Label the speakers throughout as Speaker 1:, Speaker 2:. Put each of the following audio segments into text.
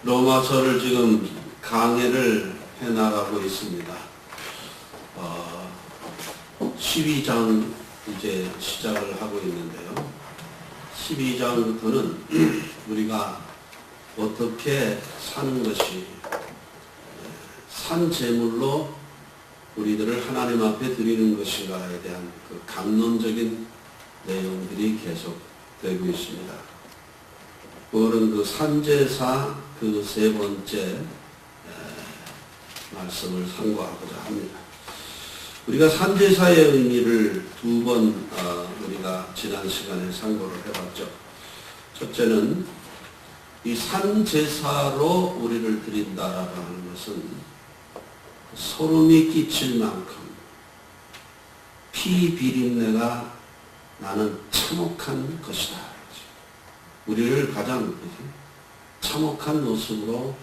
Speaker 1: 로마서를 지금 강해를 해나가고 있습니다. 12장 이제 시작을 하고 있는데요. 12장부터는 우리가 어떻게 사는 것이 산 제물로 우리들을 하나님 앞에 드리는 것인가에 대한 그 감론적인 내용들이 계속되고 있습니다. 오늘은 그 산제사 그 세 번째 말씀을 상고하고자 합니다. 우리가 산제사의 의미를 두 번 우리가 지난 시간에 상고를 해봤죠. 첫째는 이 산제사로 우리를 드린다라고 하는 것은 소름이 끼칠 만큼 피 비린내가 나는 참혹한 것이다. 우리를 가장 참혹한 모습으로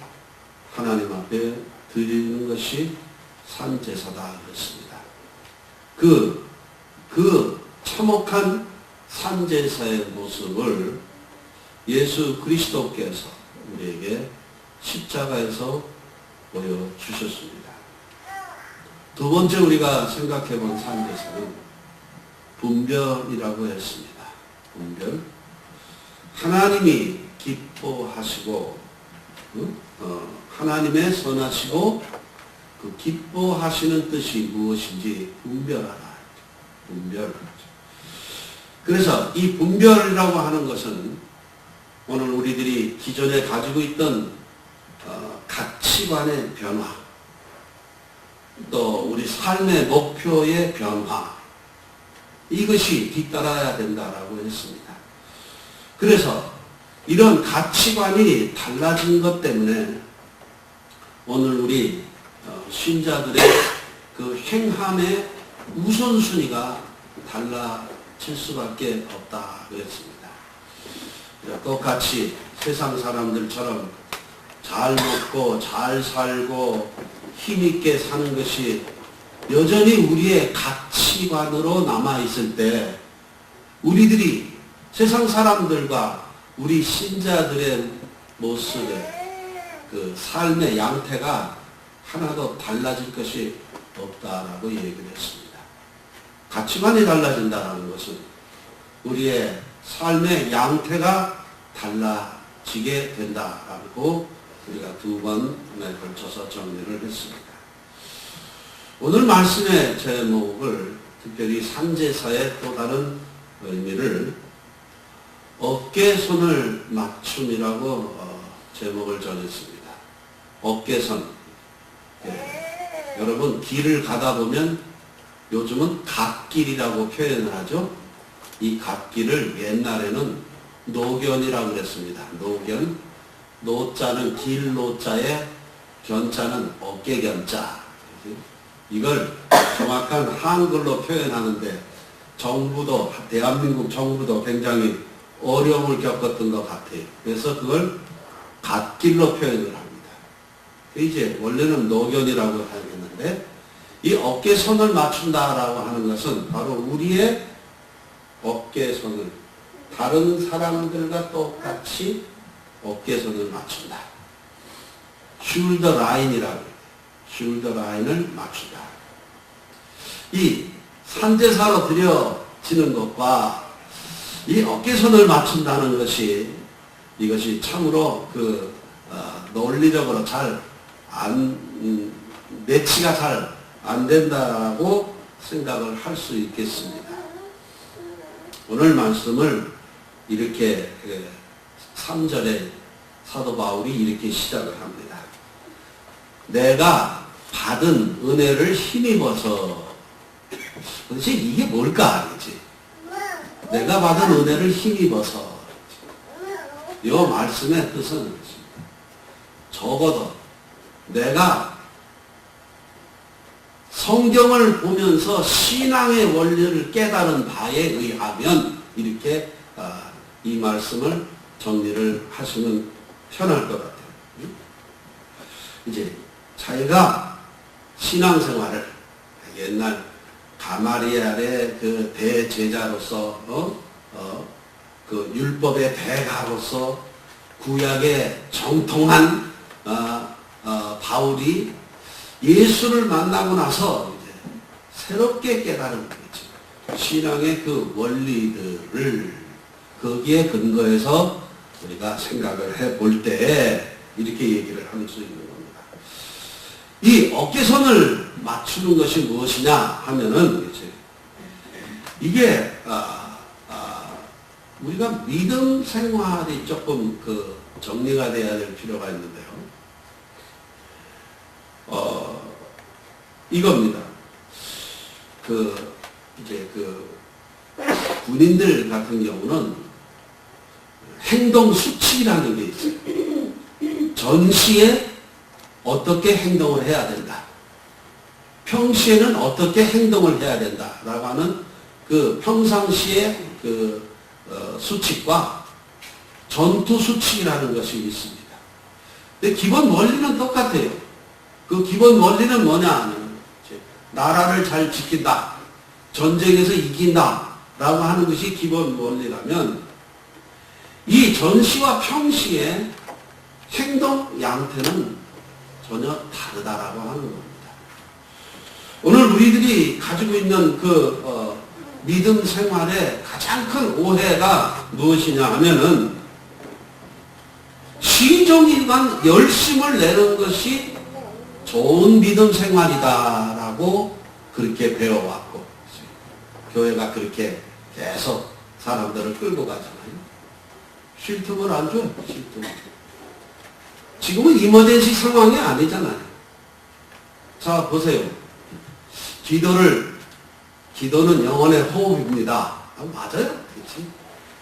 Speaker 1: 하나님 앞에 드리는 것이 산제사다 그랬습니다. 그 참혹한 산제사의 모습을 예수 그리스도께서 우리에게 십자가에서 보여주셨습니다. 두 번째 우리가 생각해 본 산제사는 분별이라고 했습니다. 분별. 하나님이 기뻐하시고 하나님의 선하시고 그 기뻐하시는 뜻이 무엇인지 분별하라. 분별. 그래서 이 분별이라고 하는 것은 오늘 우리들이 기존에 가지고 있던 가치관의 변화, 또 우리 삶의 목표의 변화, 이것이 뒤따라야 된다라고 했습니다. 그래서 이런 가치관이 달라진 것 때문에 오늘 우리 신자들의 그 행함의 우선순위가 달라질 수밖에 없다 그랬습니다. 똑같이 세상 사람들처럼 잘 먹고 잘 살고 힘있게 사는 것이 여전히 우리의 가치관으로 남아있을 때 우리들이 세상 사람들과 우리 신자들의 모습의 그 삶의 양태가 하나도 달라질 것이 없다라고 얘기를 했습니다. 가치관이 달라진다는 것은 우리의 삶의 양태가 달라지게 된다라고 우리가 두 번에 걸쳐서 정리를 했습니다. 오늘 말씀의 제목을 특별히 산제사의 또 다른 의미를 어깨선을 맞춤이라고 제목을 정했습니다. 어깨선. 여러분 길을 가다 보면 요즘은 갓길이라고 표현을 하죠. 이 갓길을 옛날에는 노견이라고 그랬습니다. 노견. 노자는 길 노자에 견자는 어깨 견자. 이걸 정확한 한글로 표현하는데 정부도 대한민국 정부도 굉장히 어려움을 겪었던 것 같아요. 그래서 그걸 갓길로 표현을 합니다. 이제 원래는 노견이라고 하겠는데 이 어깨선을 맞춘다라고 하는 것은 바로 우리의 어깨선을 다른 사람들과 똑같이 어깨선을 맞춘다. 숄더 라인이라고 해요. 숄더 라인을 맞춘다. 이 산제사로 드려지는 것과 이 어깨선을 맞춘다는 것이 이것이 참으로 논리적으로 잘 매치가 잘 안 된다고 생각을 할 수 있겠습니다. 오늘 말씀을 이렇게 3절에 사도 바울이 이렇게 시작을 합니다. 내가 받은 은혜를 힘입어서 도대체 이게 뭘까? 그치? 내가 받은 은혜를 힘입어서 이 말씀의 뜻은 적어도 내가 성경을 보면서 신앙의 원리를 깨달은 바에 의하면 이렇게 이 말씀을 정리를 하시면 편할 것 같아요. 이제 자기가 신앙생활을 옛날 가마리엘의 그 대제자로서 그 율법의 대가로서 구약의 정통한 바울이 예수를 만나고 나서 이제 새롭게 깨달은 거겠죠. 신앙의 그 원리들을 거기에 근거해서 우리가 생각을 해볼 때 이렇게 얘기를 할 수 있는 겁니다. 이 어깨선을 맞추는 것이 무엇이냐 하면은 이게 우리가 믿음 생활이 조금 정리가 돼야 될 필요가 있는데요. 이겁니다. 군인들 같은 경우는 행동 수칙이라는 게 있어요. 전시에 어떻게 행동을 해야 된다. 평시에는 어떻게 행동을 해야 된다. 라고 하는 평상시의 수칙과 전투 수칙이라는 것이 있습니다. 근데 기본 원리는 똑같아요. 그 기본 원리는 뭐냐 하면 나라를 잘 지킨다. 전쟁에서 이긴다. 라고 하는 것이 기본 원리라면 이 전시와 평시의 행동 양태는 전혀 다르다라고 하는 겁니다. 오늘 우리들이 가지고 있는 믿음 생활의 가장 큰 오해가 무엇이냐 하면은 시종일관 열심을 내는 것이 좋은 믿음 생활이다라고 그렇게 배워왔고 교회가 그렇게 계속 사람들을 끌고 가잖아요. 쉴 틈을 안 줘요. 쉴 틈을. 지금은 이머전시 상황이 아니잖아요. 자 보세요. 기도는 영혼의 호흡입니다. 맞아요. 그렇지?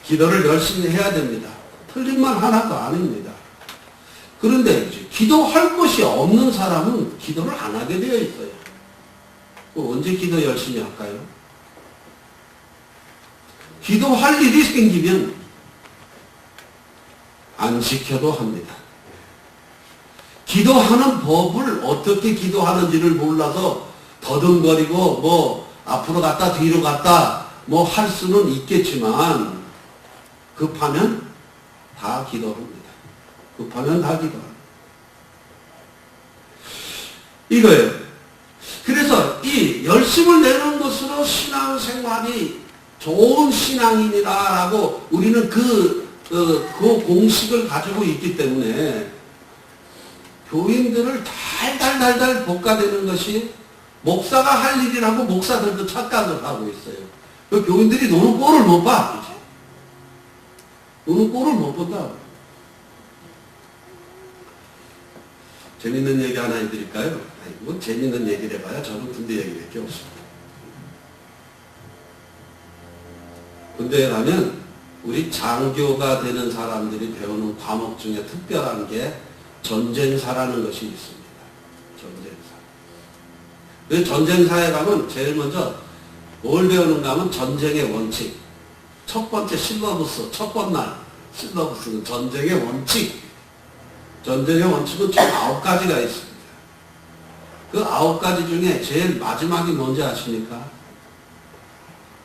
Speaker 1: 기도를 열심히 해야 됩니다. 틀린 말 하나도 아닙니다. 그런데 기도할 곳이 없는 사람은 기도를 안 하게 되어 있어요. 언제 기도 열심히 할까요? 기도할 일이 생기면 안 지켜도 합니다. 기도하는 법을 어떻게 기도하는지를 몰라서 더듬거리고 앞으로 갔다 뒤로 갔다 할 수는 있겠지만 급하면 다 기도합니다. 급하면 다 기도합니다. 이거예요. 그래서 이 열심을 내는 것으로 신앙생활이 좋은 신앙인이다라고 우리는 그 공식을 가지고 있기 때문에 교인들을 달달달달 볶아대는 것이 목사가 할 일이라고 목사들도 착각을 하고 있어요. 그 교인들이 노는 꼴을 못 봐. 노는 꼴을 못 본다. 재밌는 얘기 하나 해드릴까요? 뭐 재밌는 얘기를 해봐야 저는 군대 얘기밖에 없습니다. 군대에 가면 우리 장교가 되는 사람들이 배우는 과목 중에 특별한 게 전쟁사라는 것이 있습니다. 전쟁사. 전쟁사에 가면 제일 먼저 뭘 배우는가 하면 전쟁의 원칙. 첫 번째 실러버스, 첫 번날 실러버스는 전쟁의 원칙. 전쟁의 원칙은 총 9가지가 있습니다. 그 9가지 중에 제일 마지막이 뭔지 아십니까?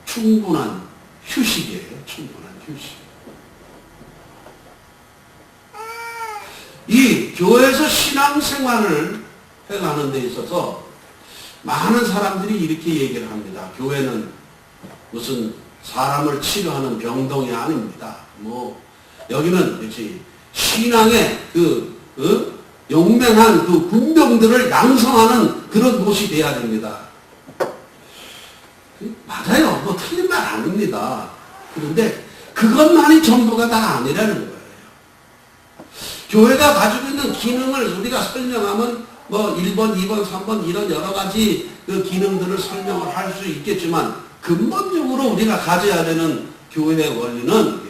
Speaker 1: 충분한 휴식이에요. 충분한 휴식. 이 교회에서 신앙생활을 해가는 데 있어서 많은 사람들이 이렇게 얘기를 합니다. 교회는 무슨 사람을 치료하는 병동이 아닙니다. 여기는 그렇지 신앙의 용맹한 군병들을 양성하는 그런 곳이 돼야 됩니다. 맞아요. 틀린 말 아닙니다. 그런데 그것만이 전부가 다 아니라는 거예요. 교회가 가지고 있는 기능을 우리가 설명하면 1번, 2번, 3번 이런 여러 가지 기능들을 설명을 할 수 있겠지만 근본적으로 우리가 가져야 되는 교회의 원리는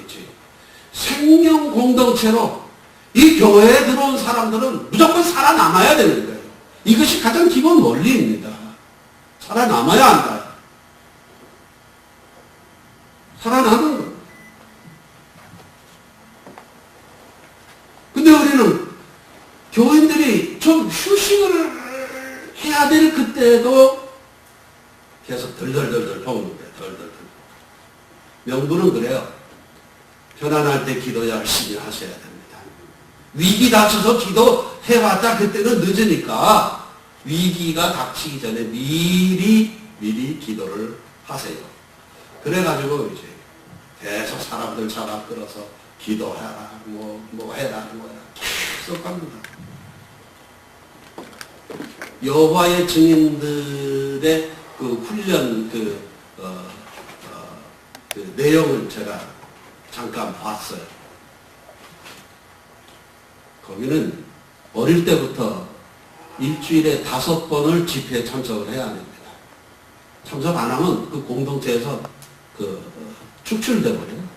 Speaker 1: 생명 공동체로 이 교회에 들어온 사람들은 무조건 살아남아야 되는 거예요. 이것이 가장 기본 원리입니다. 살아남아야 한다. 살아나는 거예요. 근데 우리는 교인들이 좀 휴식을 해야 될 그때도 계속 덜덜덜덜 보는 거예요. 덜덜덜. 명분은 그래요. 편안할 때 기도 열심히 하셔야 됩니다. 위기 닥쳐서 기도해봤자 그때는 늦으니까 위기가 닥치기 전에 미리 기도를 하세요. 그래가지고 이제 계속 사람들 잡아 끌어서 기도해라, 뭐 해라, 계속 합니다. 여호와의 증인들의 그 훈련 그 내용을 제가 잠깐 봤어요. 거기는 어릴 때부터 일주일에 5번을 집회에 참석을 해야 됩니다. 참석 안 하면 그 공동체에서 축출돼 버려요.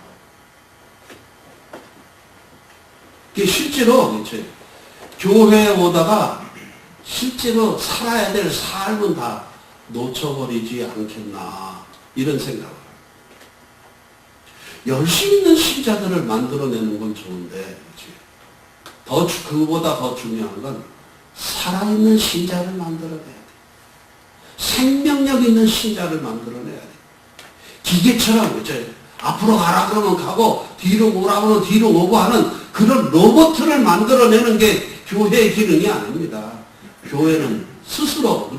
Speaker 1: 그게 실제로 교회에 오다가 실제로 살아야 될 삶은 다 놓쳐버리지 않겠나 이런 생각을. 열심히 있는 신자들을 만들어내는 건 좋은데 그보다 더 중요한 건 살아있는 신자를 만들어내야 돼. 생명력 있는 신자를 만들어내야 돼. 기계처럼 앞으로 가라 그러면 가고 뒤로 오라 그러면 뒤로 오고 하는 그런 로봇을 만들어내는 게 교회의 기능이 아닙니다. 교회는 스스로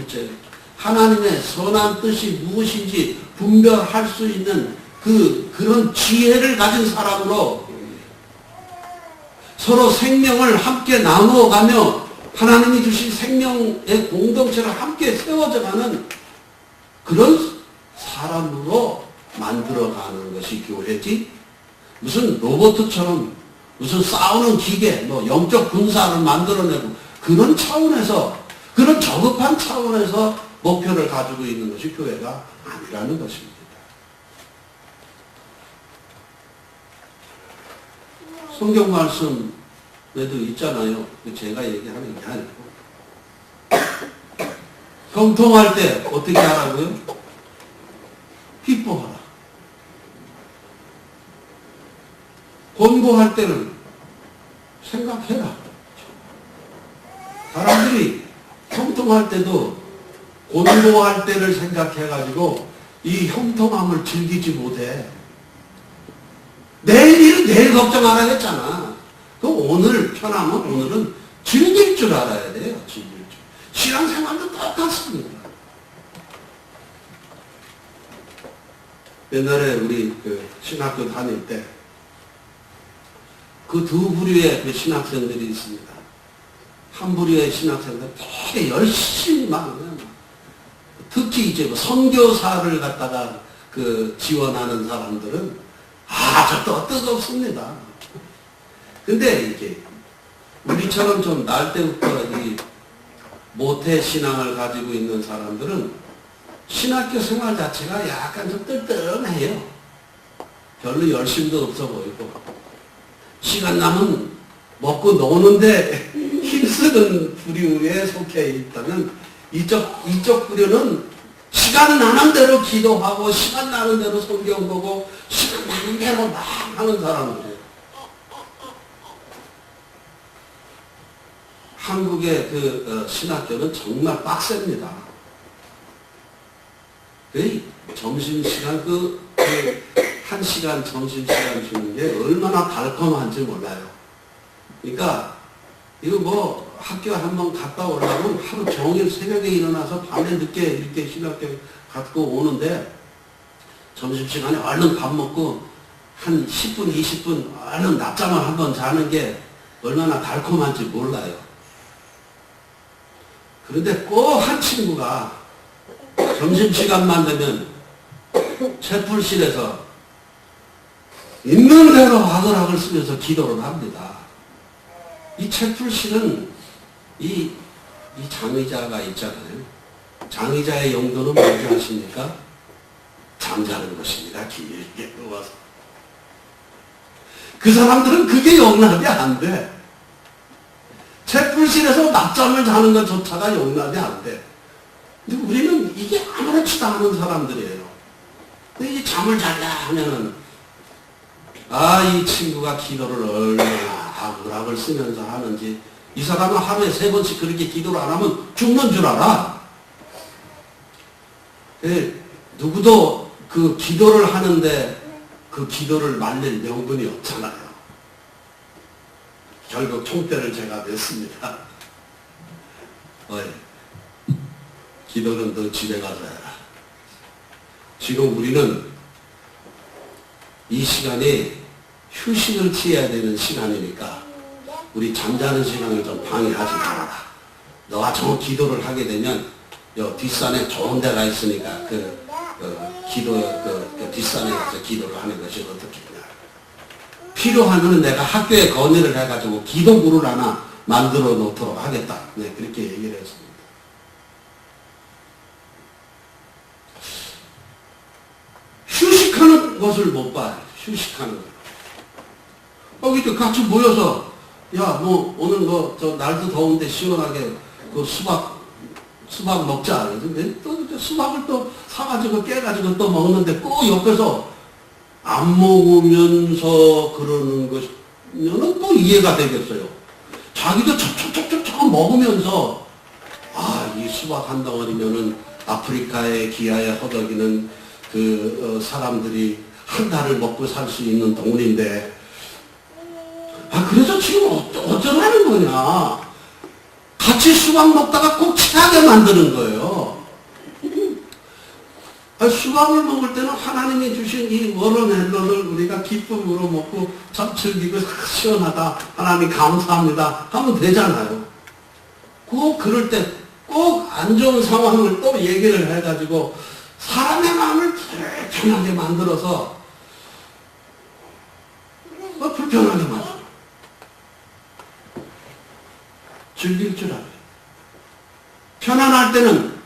Speaker 1: 하나님의 선한 뜻이 무엇인지 분별할 수 있는 그런 지혜를 가진 사람으로 서로 생명을 함께 나누어가며 하나님이 주신 생명의 공동체를 함께 세워져가는 그런 사람으로 만들어가는 것이 교회지, 무슨 로봇처럼 무슨 싸우는 기계, 영적 군사를 만들어내고 그런 차원에서, 그런 저급한 차원에서 목표를 가지고 있는 것이 교회가 아니라는 것입니다. 성경 말씀에도 있잖아요. 제가 얘기하는 게 아니고. 형통할 때 어떻게 하라고요? 기뻐하라. 권고할 때는 생각해라. 사람들이 형통할 때도 권고할 때를 생각해가지고 이 형통함을 즐기지 못해. 내일 일은 내일 걱정하라 했잖아. 그 오늘 편하면 오늘은 즐길 줄 알아야 돼요. 즐길 줄. 신앙생활도 똑같습니다. 옛날에 우리 신학교 다닐 때 그 두 부류의 신학생들이 있습니다. 한 부류의 신학생들 되게 열심히 막 특히 선교사를 갖다가 지원하는 사람들은 아주 또 뜨겁습니다. 근데 우리처럼 좀 날 때부터 이 모태 신앙을 가지고 있는 사람들은 신학교 생활 자체가 약간 좀 뜰뜰해요. 별로 열심도 없어 보이고. 시간 남은 먹고 노는데 힘쓰는 부류에 속해 있다면 이쪽 부류는 시간 나는 대로 기도하고 시간 나는 대로 성경 보고 시간 나는 대로 막 하는 사람들이에요. 한국의 신학교는 정말 빡셉니다. 점심시간 1시간 점심시간 주는 게 얼마나 달콤한지 몰라요. 그러니까 이거 학교 한번 갔다 오려면 하루 종일 새벽에 일어나서 밤에 늦게 이렇게 신학교 갖고 오는데 점심시간에 얼른 밥 먹고 한 10분 20분 얼른 낮잠을 한번 자는 게 얼마나 달콤한지 몰라요. 그런데 꼭 한 친구가 점심시간만 되면 채플실에서 있는 대로 하글하글 쓰면서 기도를 합니다. 이 채플실은 이 장의자가 있잖아요. 장의자의 용도는 뭔지 아십니까? 잠자는 것입니다. 길게 누워서. 그 사람들은 그게 용납이 안 돼. 채플실에서 낮잠을 자는 것조차가 용납이 안 돼. 근데 우리는 이게 아무렇지도 않은 사람들이에요. 근데 이제 잠을 자려 하면은 이 친구가 기도를 얼마나 아글아글 쓰면서 하는지. 이 사람은 하루에 3번씩 그렇게 기도를 안 하면 죽는 줄 알아. 누구도 그 기도를 하는데 그 기도를 말릴 명분이 없잖아요. 결국 총대를 제가 냈습니다. 기도는 너 집에 가서 해라. 지금 우리는 이 시간이 휴식을 취해야 되는 시간이니까 우리 잠자는 시간을 좀 방해하지 말아라. 너가 저 기도를 하게 되면 요 뒷산에 좋은 데가 있으니까 뒷산에 가서 기도를 하는 것이 어떻겠냐. 필요하면 내가 학교에 건의를 해가지고 기도부를 하나 만들어 놓도록 하겠다. 네, 그렇게 얘기를 했습니다. 휴식하는 것을 못 봐요. 휴식하는 것. 거기 같이 모여서 오늘 저 날도 더운데 시원하게 수박 먹자. 근데 또 수박을 또 사가지고 깨가지고 또 먹는데 꼭 옆에서 안 먹으면서 그러는 것은 또 이해가 되겠어요. 자기도 척척척척 먹으면서 이 수박 한 덩어리면은 아프리카의 기아에 허덕이는 사람들이 한 달을 먹고 살 수 있는 돈인데 그래서 지금 어쩌라는 거냐. 같이 수박 먹다가 꼭 체하게 만드는 거예요. 수박을 먹을 때는 하나님이 주신 이 워터멜론을 우리가 기쁨으로 먹고 참 즐기고 시원하다. 하나님 감사합니다. 하면 되잖아요. 꼭 그럴 때 꼭 안 좋은 상황을 또 얘기를 해가지고 사람의 마음을 불편하게 만들어서 불편하게 만들어. 즐길 줄 알아요. 편안할 때는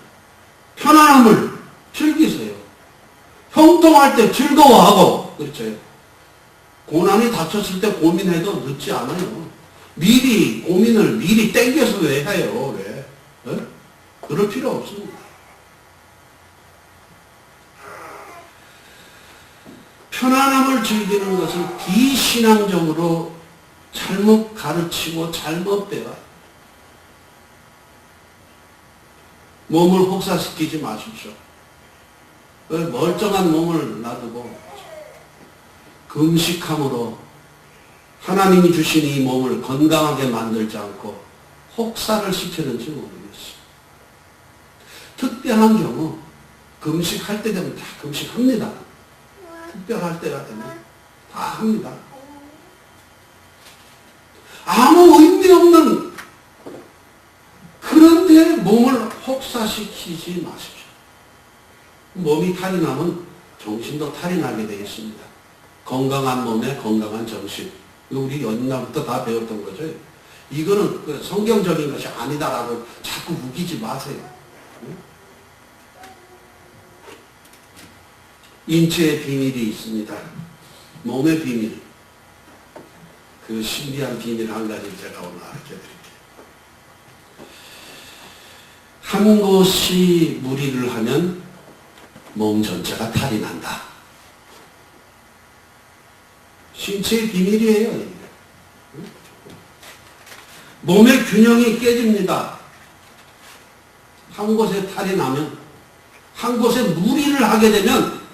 Speaker 1: 편안함을 즐기세요. 형통할 때 즐거워하고, 그렇죠. 고난이 닥쳤을 때 고민해도 늦지 않아요. 고민을 미리 땡겨서 왜 해요, 왜? 네? 그럴 필요 없습니다. 편안함을 즐기는 것은 비신앙적으로 잘못 가르치고 잘못 배워요. 몸을 혹사시키지 마십시오. 멀쩡한 몸을 놔두고 금식함으로 하나님이 주신 이 몸을 건강하게 만들지 않고 혹사를 시키는지 모르겠어요. 특별한 경우 금식할 때 되면 다 금식합니다. 특별할 때가 되면 다 합니다. 아무 의미 없는 그런데 몸을 혹사시키지 마십시오. 몸이 탈이 나면 정신도 탈이 나게 되어 있습니다. 건강한 몸에 건강한 정신. 우리 옛날부터 다 배웠던 거죠. 이거는 성경적인 것이 아니다라고 자꾸 우기지 마세요. 인체의 비밀이 있습니다. 몸의 비밀. 그 신비한 비밀 한 가지 제가 오늘 알려드릴게요. 한 곳이 무리를 하면 몸 전체가 탈이 난다. 신체의 비밀이에요. 몸의 균형이 깨집니다. 한 곳에 탈이 나면, 한 곳에 무리를 하게 되면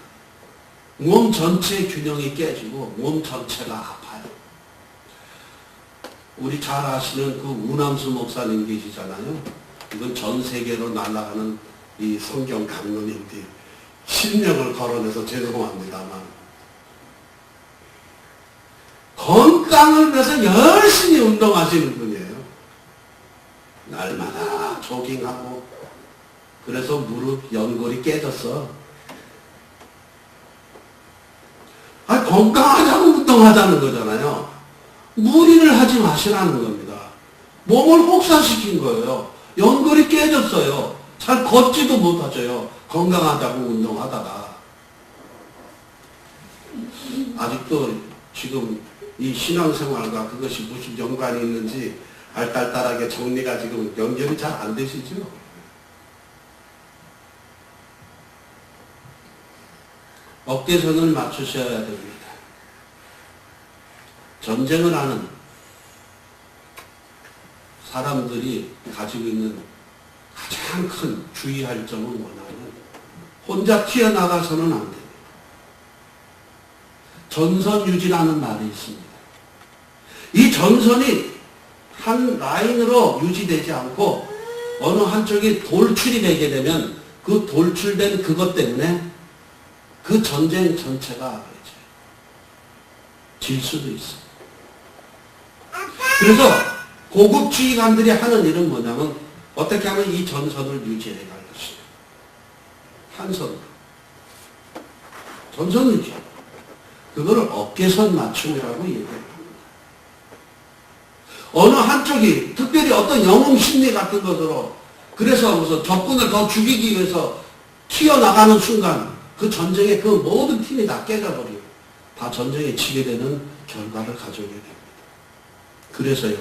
Speaker 1: 몸 전체의 균형이 깨지고 몸 전체가 아파요. 우리 잘 아시는 그 우남수 목사님 계시잖아요. 이건 전 세계로 날아가는 이 성경 강론인데 신명을 거론해서 죄송합니다만 건강을 위해서 열심히 운동하시는 분이에요. 날마다 조깅하고 그래서 무릎 연골이 깨졌어. 건강하자고 운동하자는 거잖아요. 무리를 하지 마시라는 겁니다. 몸을 혹사시킨 거예요. 연골이 깨졌어요. 잘 걷지도 못하죠. 건강하자고 운동하다가. 아직도 지금 이 신앙생활과 그것이 무슨 연관이 있는지 알딸딸하게 정리가 지금 연결이 잘 안 되시죠? 어깨선을 맞추셔야 됩니다. 전쟁을 하는 사람들이 가지고 있는 가장 큰 주의할 점은 뭐냐면 혼자 튀어나가서는 안 됩니다. 전선유지라는 말이 있습니다. 이 전선이 한 라인으로 유지되지 않고 어느 한쪽이 돌출이 되게 되면 그 돌출된 그것 때문에 그 전쟁 전체가 이제 질 수도 있어. 그래서 고급 지휘관들이 하는 일은 뭐냐면 어떻게 하면 이 전선을 유지해 갈 것이냐. 한 선으로. 전선 유지. 그거를 어깨선 맞춤이라고 얘기합니다. 어느 한쪽이 특별히 어떤 영웅 심리 같은 것으로 그래서 무슨 적군을 더 죽이기 위해서 튀어나가는 순간 그 전쟁의 그 모든 팀이 다 깨져버리고 다 전쟁에 지게 되는 결과를 가져오게 됩니다. 그래서요.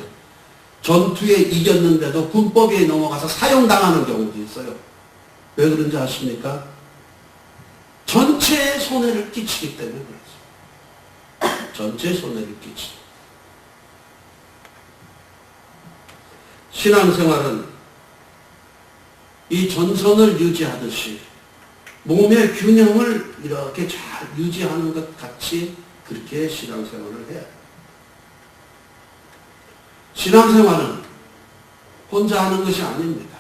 Speaker 1: 전투에 이겼는데도 군법에 넘어가서 사용당하는 경우도 있어요. 왜 그런지 아십니까? 전체에 손해를 끼치기 때문에 그렇죠. 전체에 손해를 끼치죠. 신앙생활은 이 전선을 유지하듯이 몸의 균형을 이렇게 잘 유지하는 것 같이 그렇게 신앙생활을 해야 해요. 신앙생활은 혼자 하는 것이 아닙니다.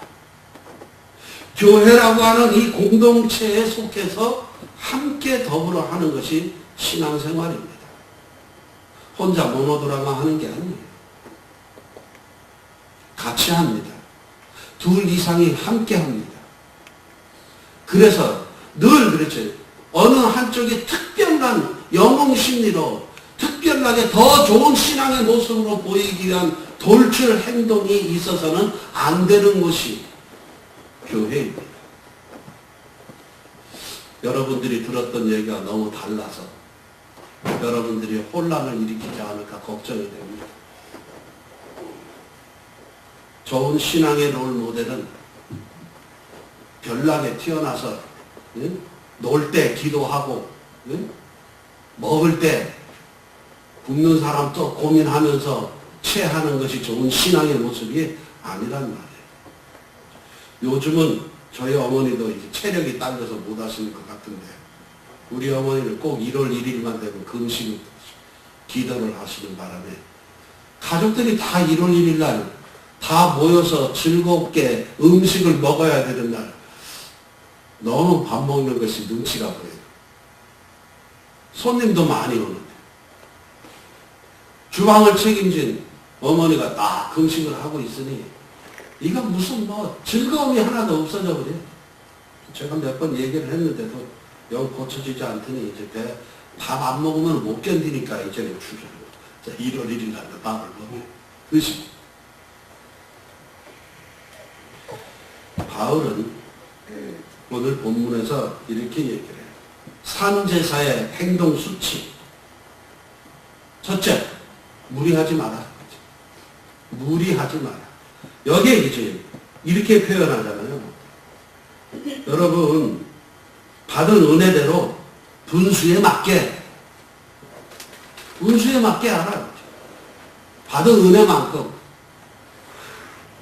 Speaker 1: 교회라고 하는 이 공동체에 속해서 함께 더불어 하는 것이 신앙생활입니다. 혼자 모노드라마 하는 게 아니에요. 같이 합니다. 둘 이상이 함께 합니다. 그래서 늘 그렇죠. 어느 한쪽이 특별한 영웅 심리로 특별하게 더 좋은 신앙의 모습으로 보이기 위한 돌출 행동이 있어서는 안 되는 것이 교회입니다. 여러분들이 들었던 얘기가 너무 달라서 여러분들이 혼란을 일으키지 않을까 걱정이 됩니다. 좋은 신앙의 롤 모델은 별나게 태어나서 놀 때 기도하고 먹을 때 굶는 사람 또 고민하면서 체하는 것이 좋은 신앙의 모습이 아니란 말이에요. 요즘은 저희 어머니도 이제 체력이 딸려서 못 하시는 것 같은데 우리 어머니는 꼭 1월 1일만 되면 금식 기도를 하시는 바람에 가족들이 다 1월 1일 날 다 모여서 즐겁게 음식을 먹어야 되는 날 너무 밥 먹는 것이 눈치가 보여요. 손님도 많이 오는데 주방을 책임진 어머니가 딱 금식을 하고 있으니 이건 무슨 뭐 즐거움이 하나도 없어져 버려요. 제가 몇 번 얘기를 했는데도 영 고쳐지지 않더니 이제 밥 안 먹으면 못 견디니까 이제는 주저로 1월 1일 날 밥을 먹어요. 그것이 바울은 오늘 본문에서 이렇게 얘기를 해요. 산제사의 행동 수치. 첫째, 무리하지 마라. 무리하지 마라. 여기에 이제 이렇게 표현하잖아요. 여러분, 받은 은혜대로 분수에 맞게 알아요. 받은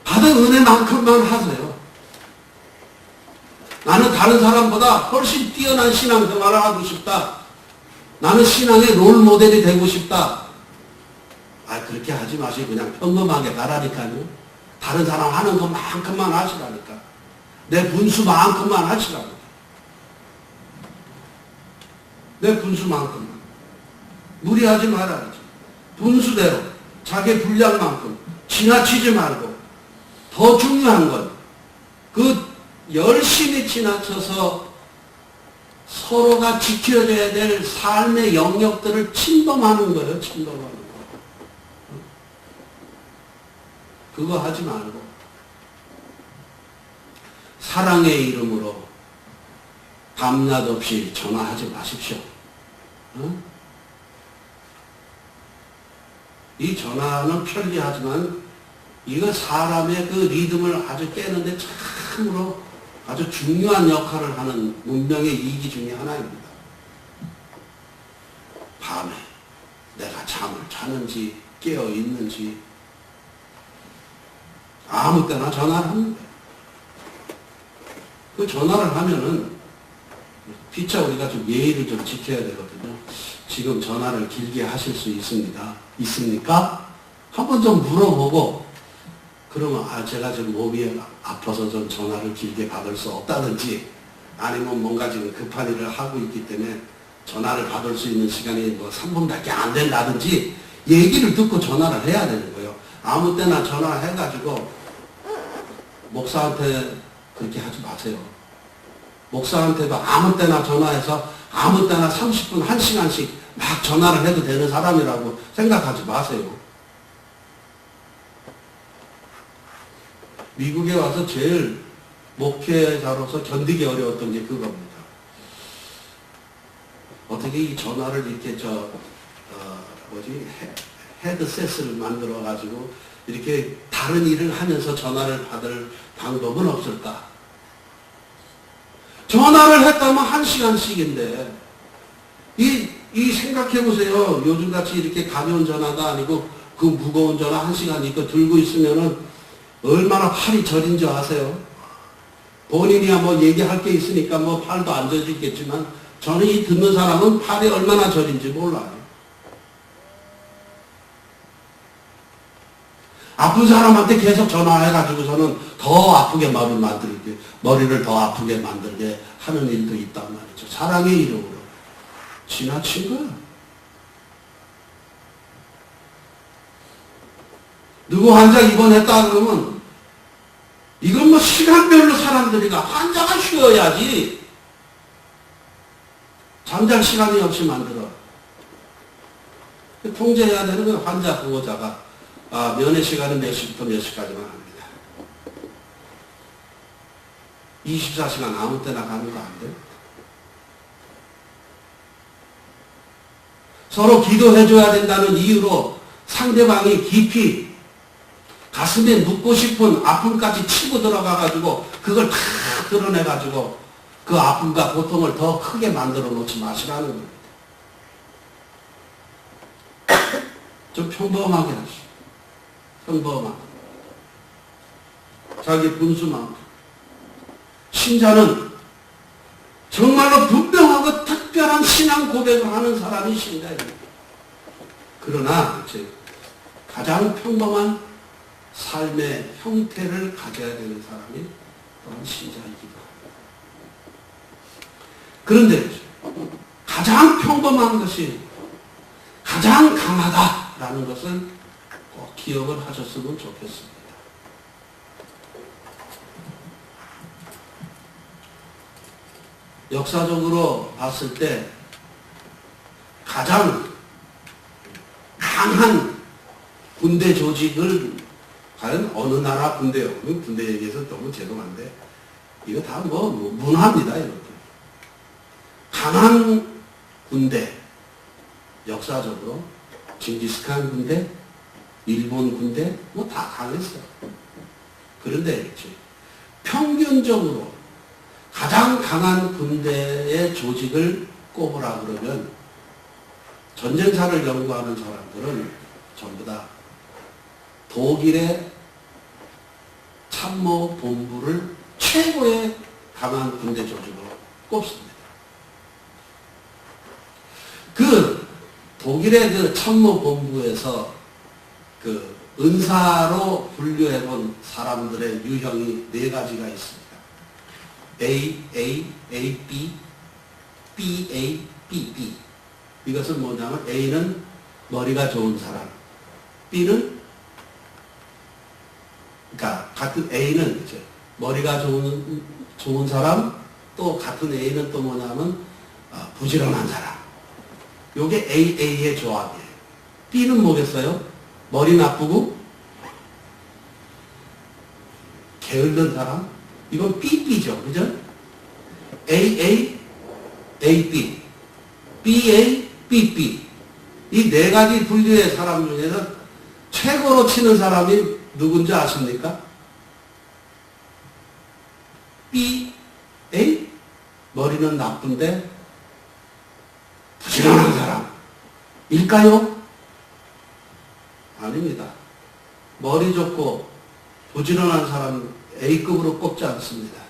Speaker 1: 은혜만큼만 하세요. 나는 다른 사람보다 훨씬 뛰어난 신앙생활을 하고 싶다. 나는 신앙의 롤 모델이 되고 싶다. 그렇게 하지 마시고 그냥 평범하게 가라니까요. 다른 사람 하는 것만큼만 하시라니까. 내 분수만큼만 하시라고. 내 분수만큼만. 무리하지 말아야지. 분수대로 자기 분량만큼 지나치지 말고 더 중요한 건 그 열심히 지나쳐서 서로가 지켜줘야 될 삶의 영역들을 침범하는 거예요. 침범하는 거. 그거 하지 말고 사랑의 이름으로 밤낮 없이 전화하지 마십시오. 이 전화는 편리하지만 이거 사람의 그 리듬을 아주 깨는데 참으로 아주 중요한 역할을 하는 문명의 이기 중에 하나입니다. 밤에 내가 잠을 자는지 깨어 있는지 아무 때나 전화를 합니다. 그 전화를 하면은 피차 우리가 좀 예의를 좀 지켜야 되거든요. 지금 전화를 길게 하실 수 있습니까? 한번 좀 물어보고 그러면 제가 지금 몸이 아파서 좀 전화를 길게 받을 수 없다든지 아니면 뭔가 지금 급한 일을 하고 있기 때문에 전화를 받을 수 있는 시간이 뭐 3분밖에 안 된다든지 얘기를 듣고 전화를 해야 되는 거예요. 아무 때나 전화해가지고 목사한테 그렇게 하지 마세요. 목사한테도 아무 때나 전화해서 아무 때나 30분, 1시간씩 막 전화를 해도 되는 사람이라고 생각하지 마세요. 미국에 와서 제일 목회자로서 견디기 어려웠던 게 그겁니다. 어떻게 이 전화를 이렇게 헤드셋을 만들어가지고 이렇게 다른 일을 하면서 전화를 받을 방법은 없을까? 전화를 했다면 1시간씩인데, 이 생각해보세요. 요즘같이 이렇게 가벼운 전화가 아니고 그 무거운 전화 1시간 이거 들고 있으면은 얼마나 팔이 저린 줄 아세요? 본인이야 뭐 얘기할 게 있으니까 뭐 팔도 안 저리겠지만 저는 이 듣는 사람은 팔이 얼마나 저린지 몰라요. 아픈 사람한테 계속 전화해가지고서는 더 아프게 머리를 더 아프게 만들게 하는 일도 있단 말이죠. 사랑의 이름으로. 지나친 거야. 누구 환자 입원했다 그러면 이건 뭐 시간별로 사람들이 환자가 쉬어야지. 잠잘 시간이 없이 만들어. 통제해야 되는 건 환자 보호자가 면회 시간은 몇 시부터 몇 시까지만 합니다. 24시간 아무 때나 가는 거 안 돼? 서로 기도해줘야 된다는 이유로 상대방이 깊이 가슴에 묻고 싶은 아픔까지 치고 들어가가지고 그걸 다 드러내가지고 그 아픔과 고통을 더 크게 만들어 놓지 마시라는 겁니다. 좀 평범하게 하시오. 평범하게. 자기 분수만. 신자는 정말로 분명하고 특별한 신앙 고백을 하는 사람이 신자입니다. 그러나 가장 평범한 삶의 형태를 가져야 되는 사람이 또한 신자이기도 합니다. 그런데 가장 평범한 것이 가장 강하다라는 것을 꼭 기억을 하셨으면 좋겠습니다. 역사적으로 봤을 때 가장 강한 군대 조직을 과연 어느 나라 군대요? 군대 얘기해서 너무 죄송한데 이거 다 뭐 문화입니다. 이것도. 강한 군대 역사적으로 징기스칸 군대, 일본 군대 뭐 다 강했어요. 그런데 평균적으로 가장 강한 군대의 조직을 꼽으라 그러면 전쟁사를 연구하는 사람들은 전부 다 독일의 참모본부를 최고의 강한 군대 조직으로 꼽습니다. 그 독일의 그 참모본부에서 그 은사로 분류해본 사람들의 유형이 4가지가 있습니다. A, A, A, B, B, A, B, B. 이것은 뭐냐면 A는 머리가 좋은 사람, B는 그러니까 같은 A는 이제 머리가 좋은 사람, 또 같은 A는 또 뭐냐면 부지런한 사람. 요게 AA의 조합이에요. B는 뭐겠어요? 머리 나쁘고 게으른 사람. 이건 BB죠. 그죠? AA, AB, BA, BB. 이 4가지 분류의 사람 중에서 최고로 치는 사람이 누군지 아십니까? B, A? 머리는 나쁜데 부지런한 사람. 일까요? 아닙니다. 머리 좋고 부지런한 사람 A급으로 꼽지 않습니다.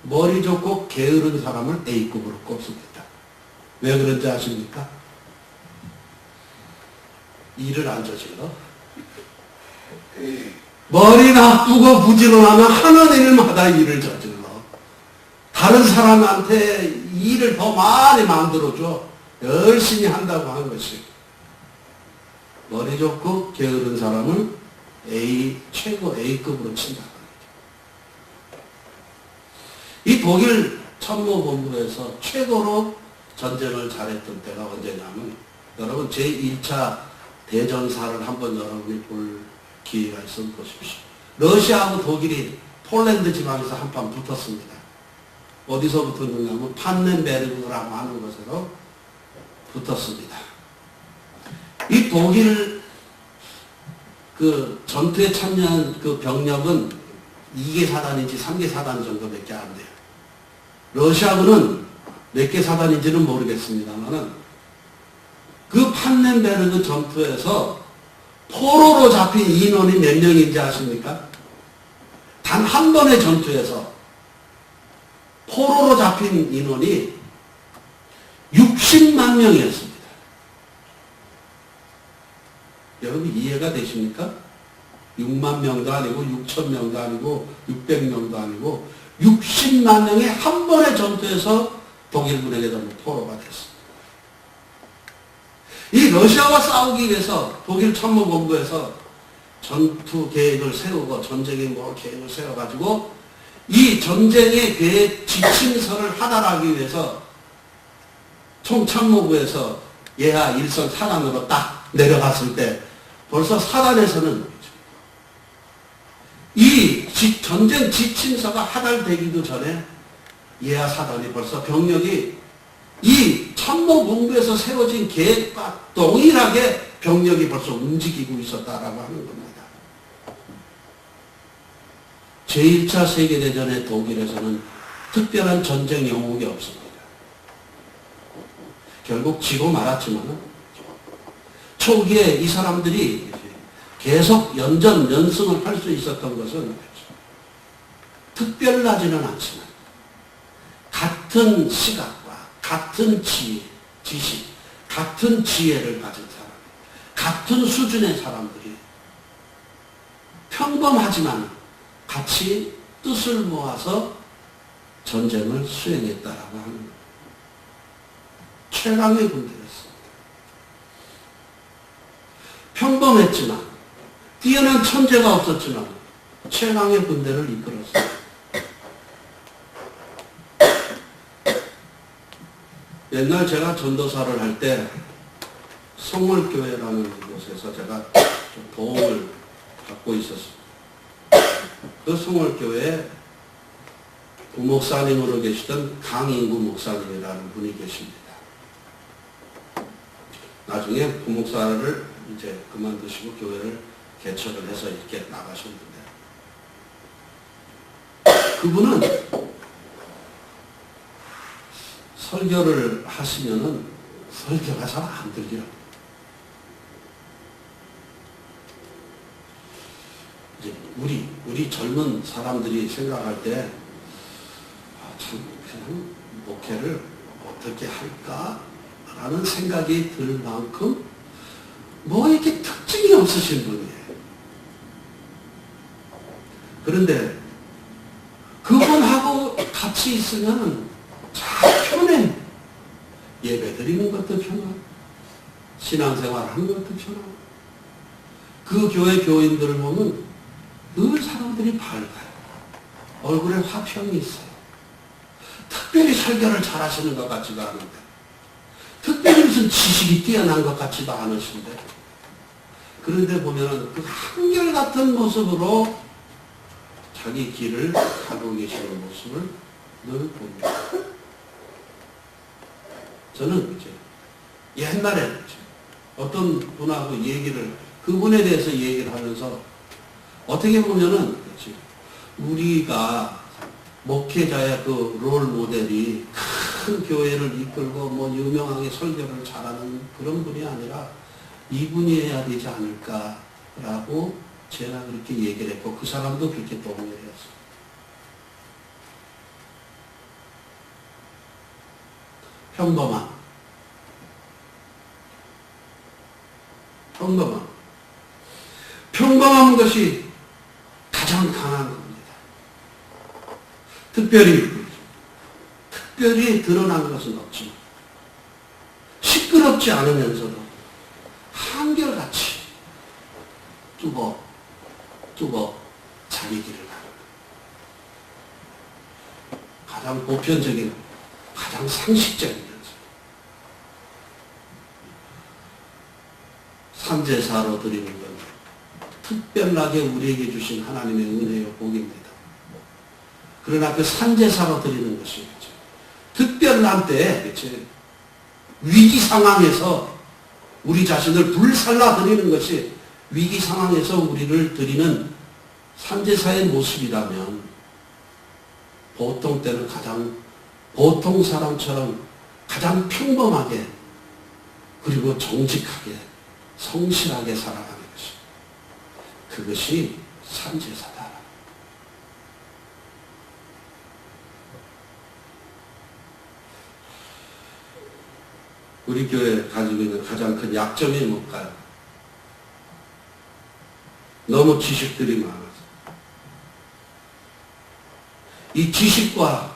Speaker 1: 머리 좋고 게으른 사람을 A급으로 꼽습니다. 왜 그런지 아십니까? 일을 안 저질러. 머리 나쁘고 부지런하면 하는 일마다 일을 저질러. 다른 사람한테 일을 더 많이 만들어줘. 열심히 한다고 하는 것이. 머리 좋고 게으른 사람을 최고 A급으로 친다. 이 독일 참모본부에서 최고로 전쟁을 잘했던 때가 언제냐면, 여러분 제1차 대전사를 한번 여러분이 볼 기회가 있으면 보십시오. 러시아하고 독일이 폴란드 지방에서 한판 붙었습니다. 어디서 붙었느냐면 판넨베르그라고 하는 곳에서 붙었습니다. 이 독일 그 전투에 참여한 그 병력은 2개 사단인지 3개 사단 정도밖에 안 돼요. 러시아군은 몇 개 사단인지는 모르겠습니다만은 그 판넨베르그 전투에서 포로로 잡힌 인원이 몇 명인지 아십니까? 단 한 번의 전투에서 포로로 잡힌 인원이 60만 명이었습니다. 여러분 이해가 되십니까? 6만 명도 아니고 6천 명도 아니고 600명도 아니고 60만 명이 한 번의 전투에서 독일군에게 포로가 됐습니다. 이 러시아와 싸우기 위해서 독일 참모본부에서 전투 계획을 세우고 전쟁의 뭐 계획을 세워가지고 이 전쟁의 계획 지침서를 하달하기 위해서 총참모부에서 예하 1선 사단으로 딱 내려갔을 때 벌써 사단에서는 이 전쟁 지침서가 하달되기도 전에 예하 사단이 벌써 병력이 이 참모본부에서 세워진 계획과 동일하게 병력이 벌써 움직이고 있었다라고 하는 겁니다. 제1차 세계대전의 독일에서는 특별한 전쟁 영웅이 없습니다. 결국 지고 말았지만 초기에 이 사람들이 계속 연승을 할 수 있었던 것은 특별하지는 않지만 같은 시각과 같은 지식, 같은 지혜를 가진 사람, 같은 수준의 사람들이 평범하지만 같이 뜻을 모아서 전쟁을 수행했다라고 하는 거예요. 최강의 군대였습니다. 평범했지만 뛰어난 천재가 없었지만 최강의 군대를 이끌었습니다. 옛날 제가 전도사를 할 때 성월교회라는 곳에서 제가 좀 도움을 받고 있었습니다. 그 성월교회에 부목사님으로 계시던 강인구 목사님이라는 분이 계십니다. 나중에 부목사를 이제 그만두시고 교회를 개척을 해서 이렇게 나가셨는데, 그분은 설교를 하시면은 설교가 잘 안 들려요. 이제 우리 젊은 사람들이 생각할 때, 참, 그냥 목회를 어떻게 할까라는 생각이 들 만큼 뭐 이렇게 특징이 없으신 분이에요. 그런데 그분하고 같이 있으면 참 편해. 예배 드리는 것도 편하고 신앙생활 하는 것도 편하고, 그 교회 교인들을 보면 늘 사람들이 밝아요. 얼굴에 화평이 있어요. 특별히 설교를 잘하시는 것 같지도 않은데, 특별히 무슨 지식이 뛰어난 것 같지도 않으신데, 그런데 보면은 그 한결같은 모습으로 자기 길을 가고 계시는 모습을 늘 봅니다. 저는 이제 옛날에 어떤 분하고 그분에 대해서 얘기를 하면서, 어떻게 보면은 우리가 목회자의 그 롤 모델이 큰 교회를 이끌고 뭐 유명하게 설교를 잘하는 그런 분이 아니라 이분이 해야 되지 않을까라고 제가 그렇게 얘기를 했고, 그 사람도 그렇게 동의를 했어요. 평범한 것이 가장 강한 겁니다. 특별히 드러난 것은 없지만 시끄럽지 않으면서도 한결같이 뚜벅 자기 길을 가는 가장 보편적인, 가장 상식적인 연습. 산제사로 드리는 건 특별하게 우리에게 주신 하나님의 은혜요 복입니다. 그러나 그 산제사로 드리는 것이 특별한 때에 위기 상황에서 우리 자신을 불살라 드리는 것이 위기 상황에서 우리를 드리는 산제사의 모습이라면 보통 때는 보통 사람처럼 가장 평범하게 그리고 정직하게 성실하게 살아가는 것이 그것이 산제사다. 우리 교회 가지고 있는 가장 큰 약점이 뭘까요? 너무 지식들이 많아서 이 지식과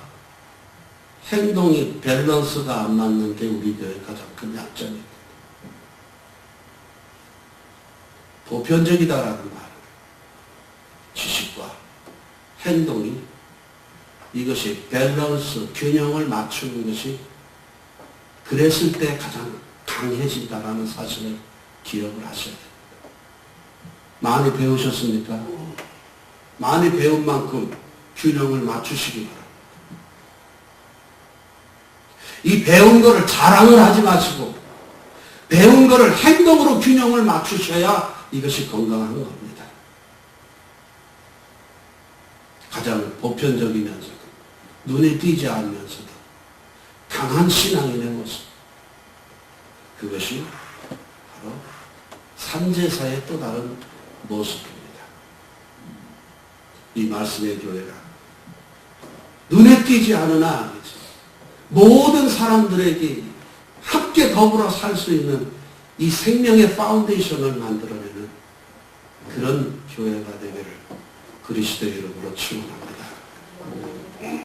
Speaker 1: 행동이 밸런스가 안 맞는 게 우리 교회의 가장 큰 약점입니다. 보편적이다라는 말, 지식과 행동이 이것이 밸런스, 균형을 맞추는 것이 그랬을 때 가장 강해진다라는 사실을 기억을 하셔야 됩니다. 많이 배우셨습니까? 많이 배운 만큼 균형을 맞추시기 바랍니다. 이 배운 거를 자랑을 하지 마시고 배운 거를 행동으로 균형을 맞추셔야 이것이 건강한 겁니다. 가장 보편적이면서도 눈에 띄지 않으면서도 강한 신앙인의 모습, 그것이 바로 산제사의 또 다른 모습입니다. 이 말씀의 교회가 눈에 띄지 않으나 모든 사람들에게 함께 더불어 살 수 있는 이 생명의 파운데이션을 만들어내는 그런 교회가 되기를 그리스도 이름으로 축원합니다.